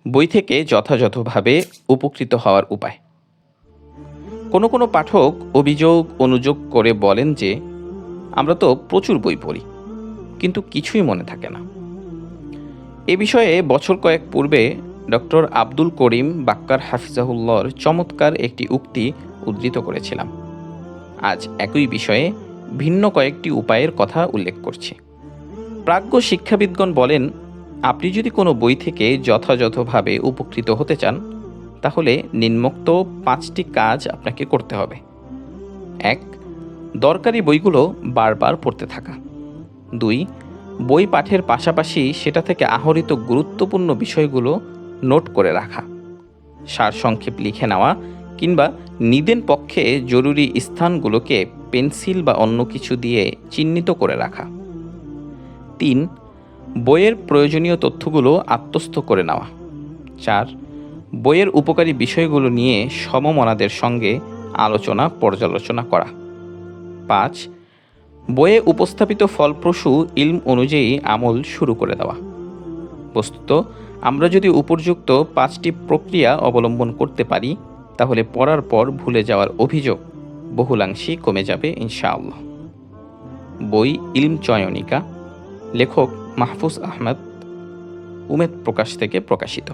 বই থেকে যথাযথভাবে উপকৃত হওয়ার উপায়। কোনো পাঠক অভিযোগ অনুযোগ করে বলেন যে, আমরা তো প্রচুর বই পড়ি, কিন্তু কিছুই মনে থাকে না। এ বিষয়ে বছর কয়েক পূর্বে ডক্টর আব্দুল করিম বাক্কার হাফিজাহুল্লাহর চমৎকার একটি উক্তি উদ্ধৃত করেছিলাম। আজ একই বিষয়ে ভিন্ন কয়েকটি উপায়ের কথা উল্লেখ করছি। প্রাজ্ঞ শিক্ষাবিদগণ বলেন, আপনি যদি কোনো বই থেকে যথাযথভাবে উপকৃত হতে চান, তাহলে নিম্নোক্ত 5টি কাজ আপনাকে করতে হবে। 1. দরকারি বইগুলো বারবার পড়তে থাকা। 2. বই পাঠের পাশাপাশি সেটা থেকে আহরিত গুরুত্বপূর্ণ বিষয়গুলো নোট করে রাখা, সারসংক্ষেপ লিখে নেওয়া কিংবা নিদেন পক্ষে জরুরি স্থানগুলোকে পেন্সিল বা অন্য কিছু দিয়ে চিহ্নিত করে রাখা। 3. বইয়ের প্রয়োজনীয় তথ্যগুলো আত্মস্থ করে নেওয়া। 4. বইয়ের উপকারী বিষয়গুলো নিয়ে সমমনাদের সঙ্গে আলোচনা পর্যালোচনা করা। 5. বইয়ে উপস্থাপিত ফলপ্রসূ ইলম অনুযায়ী আমল শুরু করে দেওয়া। বস্তুত আমরা যদি উপর্যুক্ত 5টি প্রক্রিয়া অবলম্বন করতে পারি, তাহলে পড়ার পর ভুলে যাওয়ার অভিযোগ বহুলাংশেই কমে যাবে ইনশাআল্লাহ। বই ইলম চয়নিকা, লেখক মাহফুজ আহমদ, উমেদ প্রকাশ থেকে প্রকাশিত।